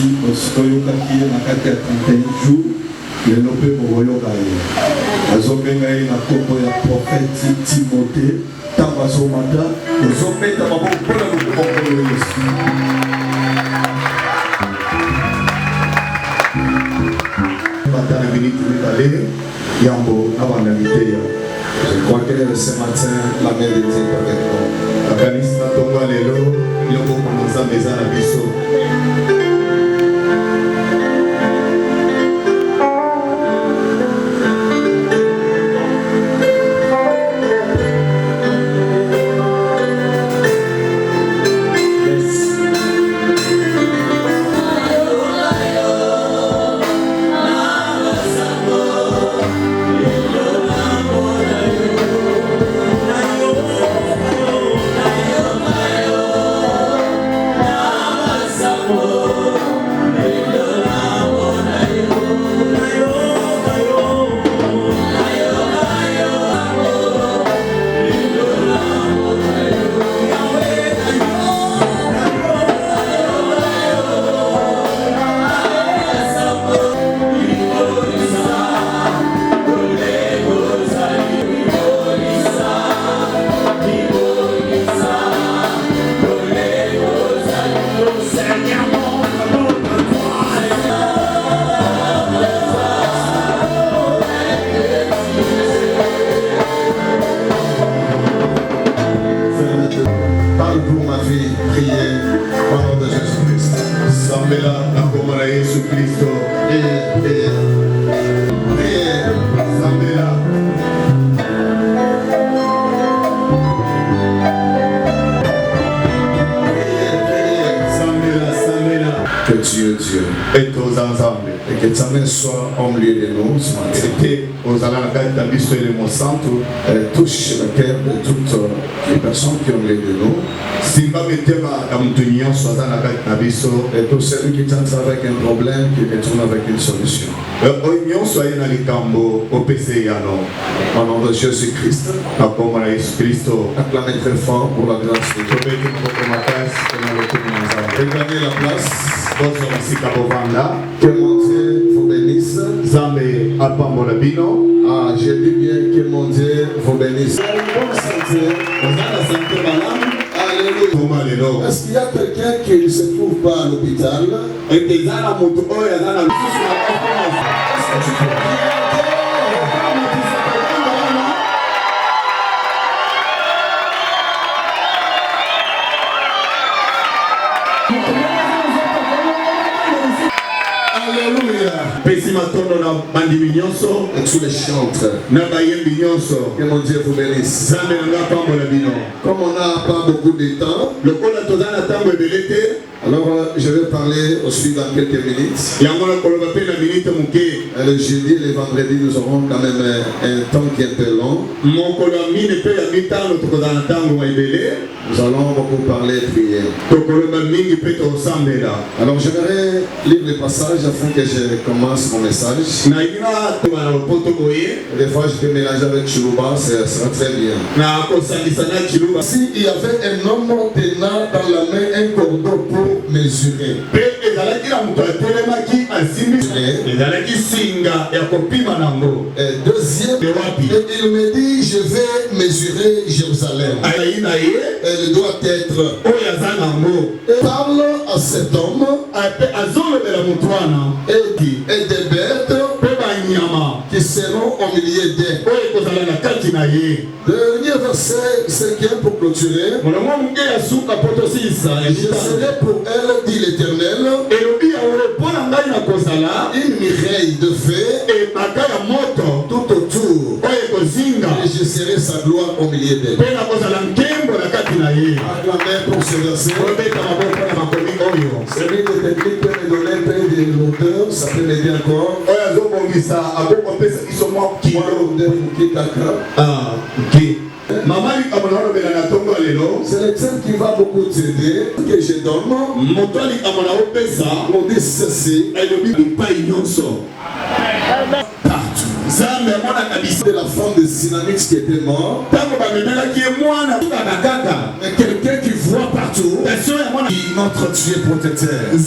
merci parce que vous avez 31 jours. Les lopés pour vous azobengai na koko ya prophète Timothée tabasomata ozometa maboko pona lukoko Yesu matana minute mikale yambo abandamité. Je crois que ce matin la main de Dieu est avec nous. Kanisa tonga lelo yoko komanza meza na biso. Que Dieu et aux ensembles et que Tzamen soit au milieu de nous ce matin. Touche le cœur de toutes les personnes qui ont milieu de nous. Et tous ceux qui tentent avec un problème, qui retournent avec une solution. Au nom de Jésus-Christ, acclamez très fort pour la grâce de Dieu. Regardez la place. Que mon Dieu vous bénisse. Ah, j'ai dit bien que mon Dieu vous bénisse. Bonne santé. Alléluia. Est-ce qu'il y a quelqu'un qui ne se trouve pas à l'hôpital? Est-ce que tu peux et tous les chantres. Que mon Dieu vous bénisse. Comme on n'a pas beaucoup de temps, alors je vais parler aussi dans quelques minutes. Le jeudi et le vendredi, nous aurons quand même un temps qui est un peu long. Nous allons beaucoup parler et prier. Alors je vais lire le passage afin que je commence mon message. Des fois je peux mélanger avec Chiluba, ça sera très bien. Si il y avait un homme tenant dans la main un cordon pour mesurer. Deuxième, et il me dit je vais mesurer Jérusalem. Elle doit être. Et parle à cet homme et dit et des bêtes qui seront au milieu d'eux. Dernier verset, cinquième pour clôturer. Je serai pour elle, dit l'Éternel, une mireille de feu tout autour. Et je serai sa gloire au milieu d'elle. Acclamez pour ce verset. Celui de technique peut me donner un peu de l'auteur, ça peut m'aider encore. C'est le thème qui va beaucoup t'aider, que je donne. On dit ceci. Partout. De la femme de Sion. dynamique qui était mort. Et quelqu'un qui voit partout. Notre Dieu protecteur. Ce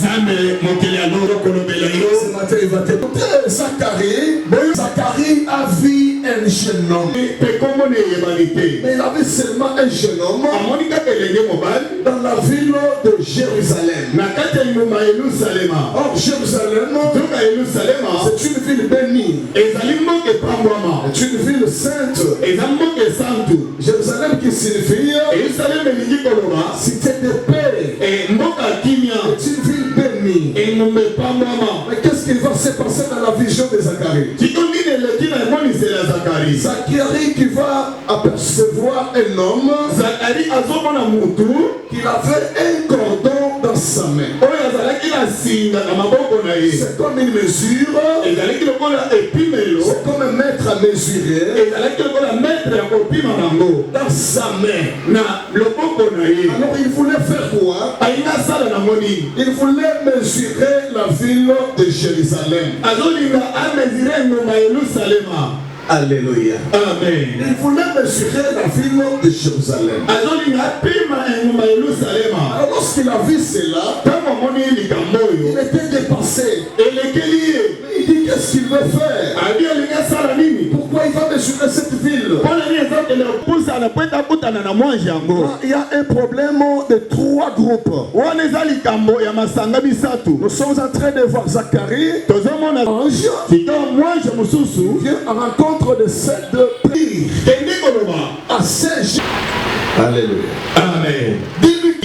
matin, il va te dire Zacharie a vu un jeune homme. Mais il avait seulement un jeune homme dans la ville de Jérusalem. Or, Jérusalem, c'est une ville bénie. C'est une ville sainte. Jérusalem qui signifie cité de paix. C'est une ville bénie. Mais qu'est-ce qui va se passer dans la vision de Zacharie? Zacharie qui va apercevoir un homme qui avait un cordon dans sa main. C'est comme une mesure. C'est comme un mètre à mesurer dans sa main. Alors il voulait faire quoi? Il voulait mesurer la ville de Jérusalem. Alléluia. Amen. Il voulait mesurer la ville de Jérusalem. Alors lorsqu'il a vu cela, il était dépassé. Il dit qu'est-ce qu'il veut faire? Pourquoi il va mesurer cette ville? Il y a un problème de trois groupes. Nous sommes en train de voir Zacharie vient en rencontre de cette prière à Saint-Jean. Alléluia. Amen.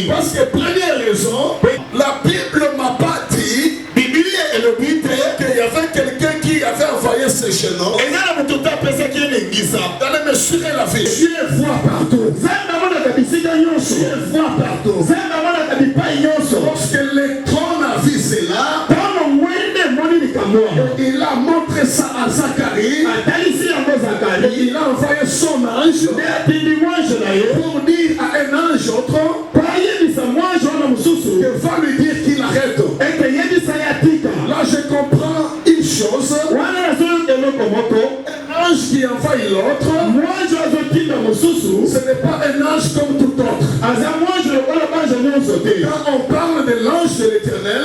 Parce que première raison, la Bible m'a pas dit qu'il y avait quelqu'un qui avait envoyé ce jeune homme. D'aller mesurer la ville. Dieu voit partout. Dieu voit partout. Lorsque l'étron a vu cela, il a montré ça à Zacharie. Il a envoyé son ange pour dire à un ange autre que va lui dire qu'il arrête. Là je comprends une chose. Un ange qui envoie l'autre, ce n'est pas un ange comme tout autre. Quand on parle de l'ange de l'Éternel,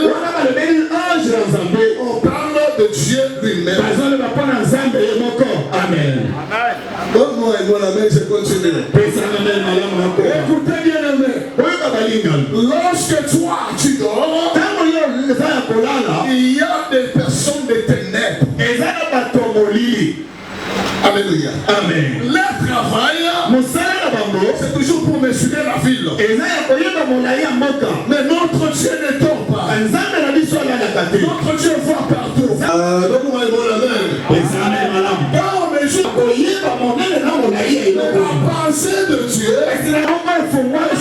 on parle de Dieu lui-même. Amen. Donne-moi un bon amen, je continue. Écoutez bien aimé. Lorsque toi tu dors, il y a des personnes de ténèbres. Alléluia. Amen. Le travail, c'est toujours pour mesurer la ville. Mais notre Dieu ne dort pas. Notre Dieu voit partout. Donne-moi un bon amen. La pensée de Dieu,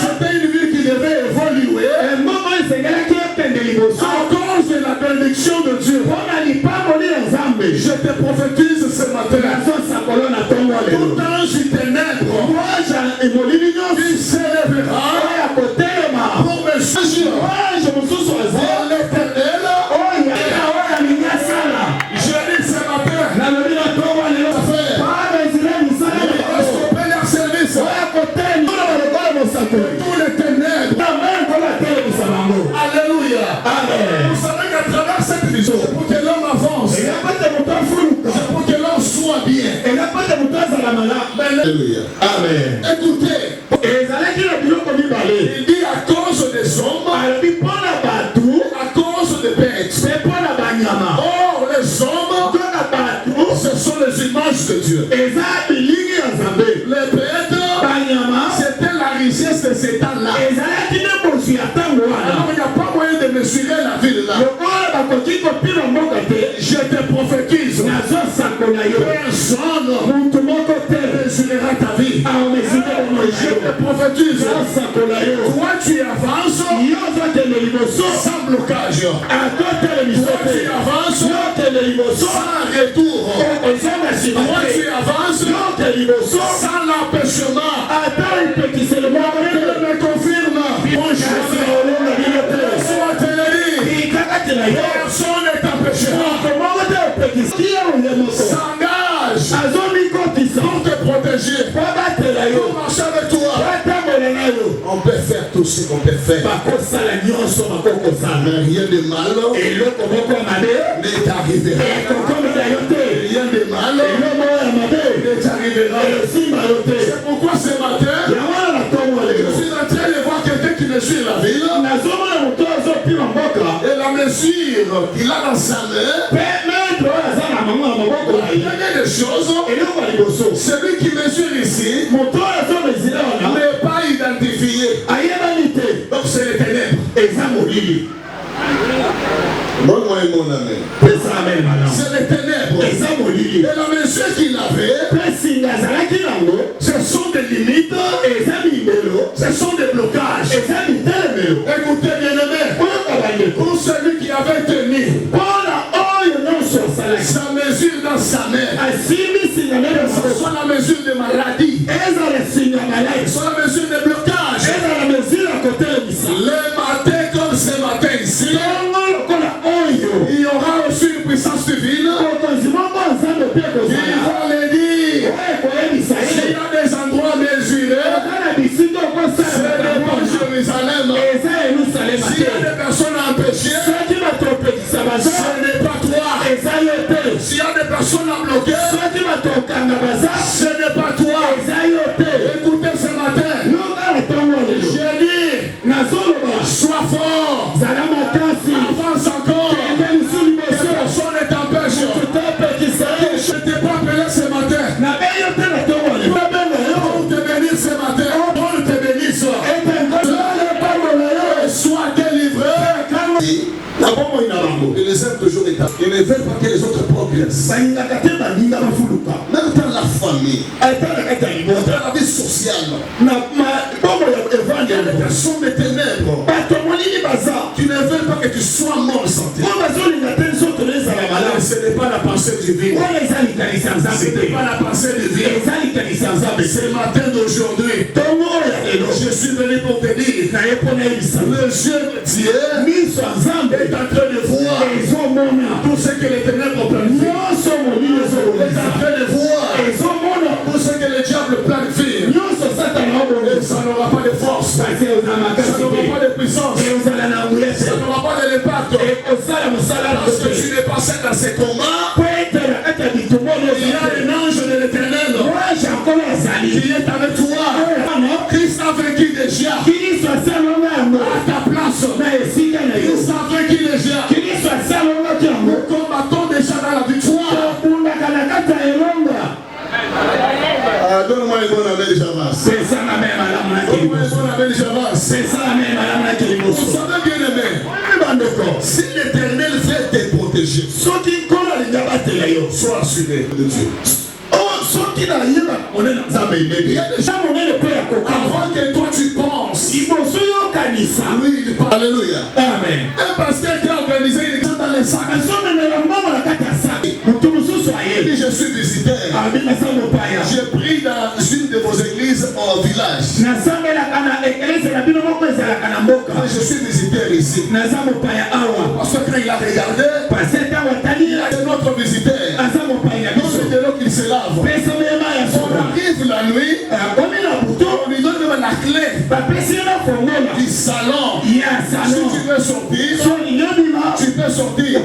c'était une vie qui devait évoluer à cause de la bénédiction de Dieu. Je te prophétise ce matin. Tout ange ténèbre, il s'élèvera pour me suivre. L'Éternel, je dis ce matin, tous les ténèbres. Alléluia. Amen. Vous savez qu'à travers cette vision, c'est pour que l'homme avance. C'est pour que l'homme soit bien. Alléluia. Amen. Écoutez, il dit à cause des hommes, à cause des bêtes. Or, les hommes, ce sont les images de Dieu. Les bêtes, c'était la richesse de cet temps-là. Alors il n'y a pas moyen de mesurer la ville là. Je te prophétise, personne ne mesurera ta vie. Je te prophétise, toi tu avances sans blocage. Toi tu avances sans retour. Toi tu avances sans l'empêchement. Le me confirme. Personne n'est empêché. S'engage pour te protéger. été faits. Mais rien de mal n'est arrivé. Rien de mal n'est arrivé. C'est pourquoi ce matin, je suis en train de voir quelqu'un qui me suit la ville. Et la mesure qu'il a dans sa main, il des choses. Celui qui mesure ici n'est pas identifié. Donc c'est les ténèbres. Donne-moi mon amen. C'est les ténèbres. Et la mesure qu'il avait, ce sont des limites, ce sont des blocages. Écoutez bien aimé, pour celui qui avait tenu sa mesure dans sa main, soit la mesure de maladie, soit la mesure de blocage, le matin comme ce matin ici, il y aura aussi une puissance divine. Ils vont le dire. S'il y a des endroits mesurés, ce n'est pas Jérusalem. S'il y a des personnes empêchées, ce n'est pas toi. S'il y a des personnes à bloquer, ce n'est pas toi. Écoutez ce matin, j'ai dit, sois fort, avance encore, que personne ne t'empêche. Je ne t'ai pas appelé ce matin pour te bénir ce matin, pour te bénir ce soir. Sois délivré. Ils les aiment toujours établis. Ils ne veulent pas que les autres progressent. Même dans la famille, dans la vie sociale, il y a des personnes de ténèbres qui ne veulent pas que tu sois mort santé. Ce n'est pas la pensée divine. Ce n'est pas la pensée divine. Ce matin d'aujourd'hui, je suis venu pour te dire, le Dieu de Dieu est en train de voir tout ce que les ténèbres planifient. Il est en train de voir tout ce que le diable planifie. Et ça n'aura pas de force, ça n'aura pas de puissance, ça n'aura pas de l'impact. Parce que tu n'es pas seul dans ces combats. Il y a un ange de l'éternel qui est avec toi. Christ a vaincu déjà à ta place. Christ a vaincu déjà. Nous combattons déjà dans la victoire. Donne-moi une bonne amen, Javas. Donne-moi une bonne amen, Javas. Vous savez bien aimé, si l'éternel veut te protéger, sois assuré de Dieu. Il y a des gens avant que toi tu penses. Oui, il parle. Alléluia. Amen. Un pasteur qui a organisé une église dans les sacs. Il dit je suis visiteur. J'ai pris dans une de vos églises au village. Je suis visiteur ici. Parce que quand il a regardé, il a notre visiteur. Donc c'est de l'eau qu'il se lave. On arrive la nuit, on lui donne même la clé du salon. Si tu veux sortir, tu peux sortir.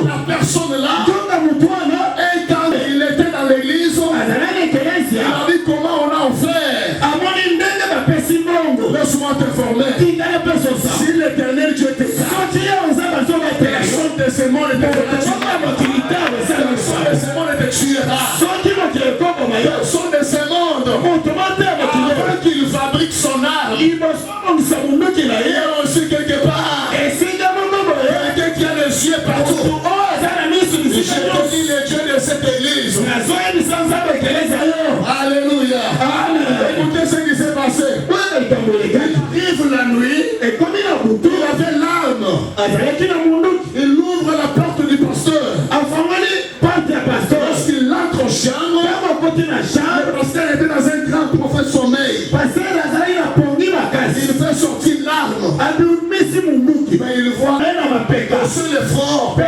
La personne là, et quand il était dans l'église, il a dit comment on a offert. Laisse-moi t'informer. Si l'éternel Dieu te garde, personne de ce monde ne te tuera. Personne de ce monde, avant qu'il fabrique son arme, il y a aussi quelque part quelqu'un qui a les yeux partout. Je te dis le Dieu de cette église. Alléluia. Écoutez ce qui s'est passé. Il arrive la nuit et comme il avait l'arme, il ouvre la porte du pasteur. Lorsqu'il entre en chambre, le pasteur était dans un grand prophète sommeil. Il fait sortir l'arme. Mais il voit sur le front. Et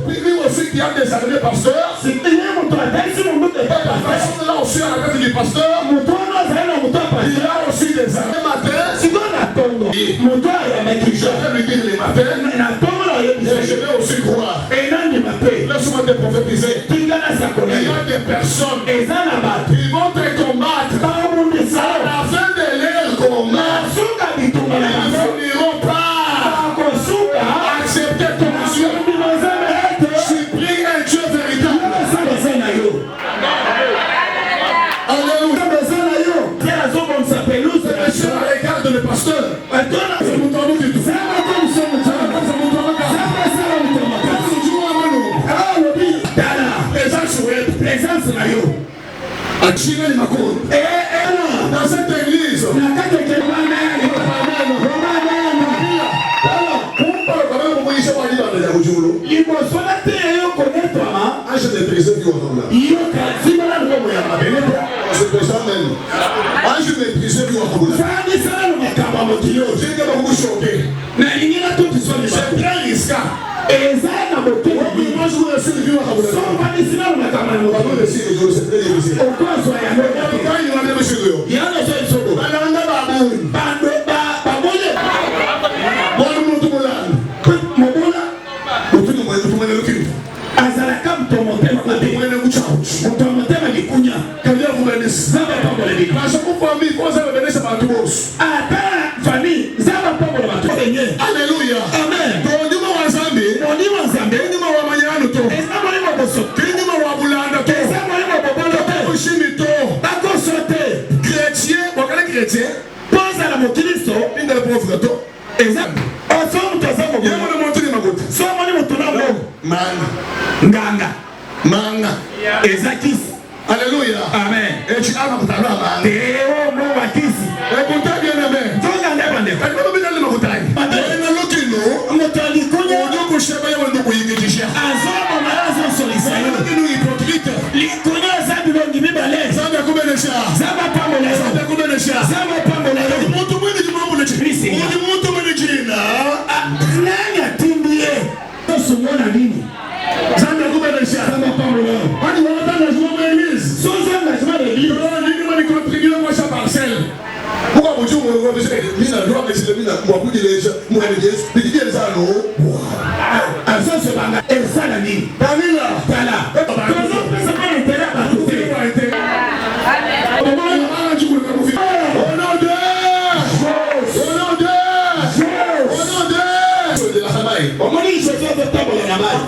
puis lui aussi qui a des armées pasteurs. La personne là aussi à la tête du pasteur. Il a aussi des armées matin. vais lui dire les matins. Et je vais aussi croire. Laisse-moi te prophétiser. Il y a des personnes qui vont te combattre. À la fin de leur combat, ils ne finiront pas accepter ton mission. Je prie un Dieu véritable. Alléluia. Monsieur regarde le pasteur. C'est mon temps du tout. Présence na yo. Achina ni makuru. Dans cette église. Alléluia. Amen. Chrétien, pose à la mokiliso, une de la pauvre to. Exemple. Ensemble, tu as ça, mon gars. Il y a mon montre de ma goutte. Soit mon montre de ma goutte. Manga. Manga. Ezakis. Alléluia. Amen. Et tu as ma goutte à la Théo, mon wakisi. Et pour ta bien aimé. Tu as un aimé. Elle va me donner ma goutte à la Madame, elle n'a l'autre nom. On t'a dit qu'on y a un peu de chèvre, on doit y aller. Ensemble, on a raison sur les sailles. On a dit nous hypocrites. Les connards, ça nous donne du même à l'aise. Ça va combien de chats? Ça va pas mon l'aise. Ça va combien de chats? Ça va pas mon l'aise. Nani atimbie tosomona nini zanga kuberesha kama pamela hadi wanataka juma mwelezi so zanga juma leli nini mali contribuer moi sa parcelle pourquoi vous dites moi je sais mina doit que c'est mina moi pour dire moi les petit les ano ah ça c'est banga et ça la nini Danila tala donc ça pas intérêt à tout faire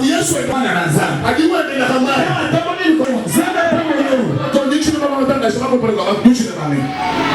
Yesu alikuwa anazama. Akiwa ndani ya hamari. Atamani kwa zama kama leo. Tundichi na mama tanga shamba kwa kwa dushi na mami.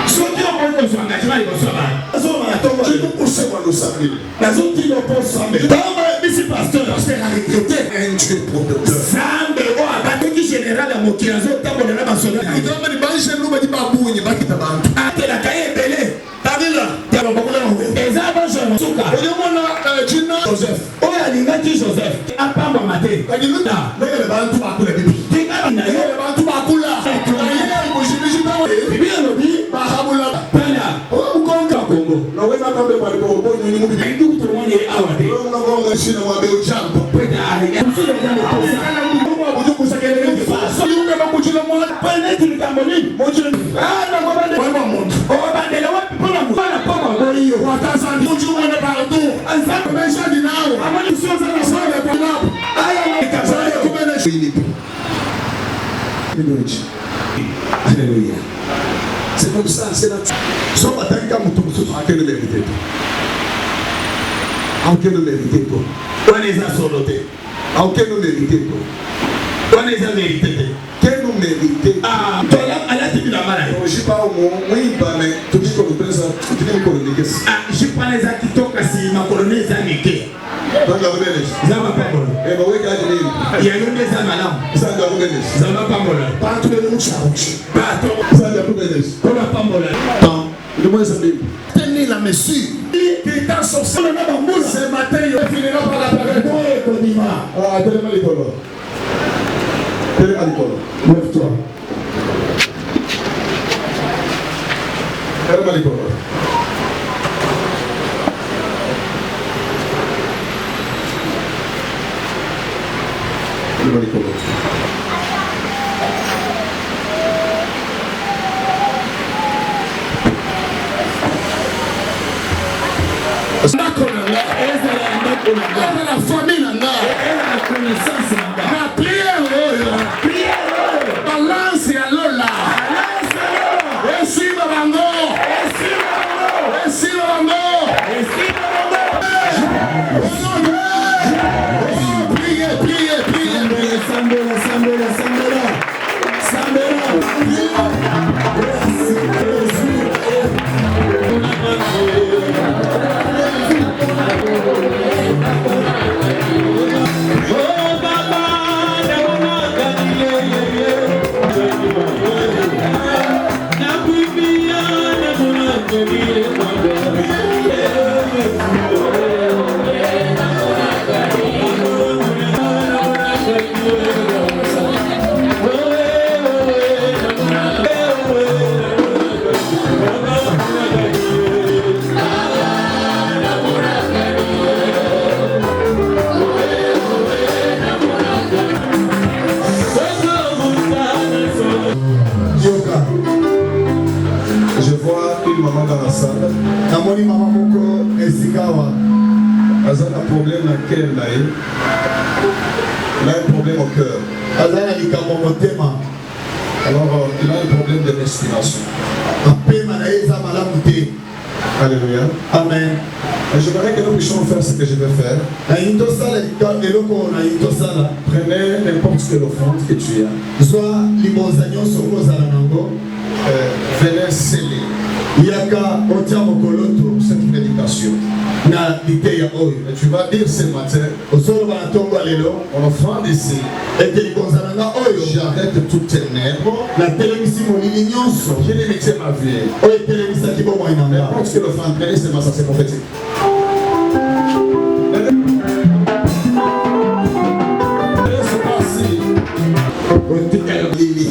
Sio ndio kwa swanga chama kwa swanga. Soma atoka ni kusema ndo sabili. Na zote ndio posa. Kama bisi pasteur a recruté un Dieu protecteur. Zambe wa bateki général ya mokira zote tambo na basoda. Kama ni baisha nduba di babunyi bakita bantu. Atela kaye bele. Tabila. Taba bakula ngwe. Ezaba shoma suka. Oyomona jina Joseph. Alingati Joseph apamba mate kajiluta mbele bantu bakula bibi tingana na yeye bantu bakula yeye kushibisha tawo bibi alobi bahabula pala ukonga Kongo na wewe kambe kwa lipo ni mbi ndio tuone awade wewe unagonga shina wa beu champa peta ali msije kama kosa kana mdomo wa bujuku sakele ni so yume bakuchula mwana pale tulikamboni mochule na kwa bande kwa moto o bande la wapi pona mwana poma boyo wataza ndio mwana partout anza mesha dinao amani sio sana sana kwa napo aya ni kazale kumena Philippe Alléluia. C'est comme ça, c'est là. Sauf à tant qu'à mon tour, à quelle vérité. À quelle vérité. On les a solotés. À quelle vérité. On les a mérités. Quelle mérité. Ah, toi là, à la tête de la maladie. Je ne sais pas au moins, oui, mais tout ce qu'on peut faire, tu n'es pas colonisé. Ah, je ne sais pas les actes qui toquent si ma colonie est américaine. Zama pamola. Eh ba weka aje nini? Ya yonde zama na. Zanga kubenes. Zama pamola. Pantu le muchachi. Pato. Zanga kubenes. Kola pamola. Pan. Le moins ça bible. Tenez la mesure. Qui est dans son sol na bamboula. Ce matin il finira par la parole. Oh Kodima. Ah, tellement les colos. Tellement les colos. Lève-toi. Tellement les colos. dans la famille nanga. La prière, balance ya lola. Esi babango. Je vois une maman dans la salle. Elle a un problème dans quel elle a un problème au cœur. Alors, il a un problème de respiration. Alléluia. Amen. Et je voudrais que nous puissions faire ce que je vais faire. Prenez n'importe quelle offrande que tu as. Venez sceller cette prédication. Et tu vas dire ce matin, en offrant ici, j'arrête tout ténèbres qui limitait ma vie. N'importe quelle offrande, prenez ce matin, c'est prophétique. Priez.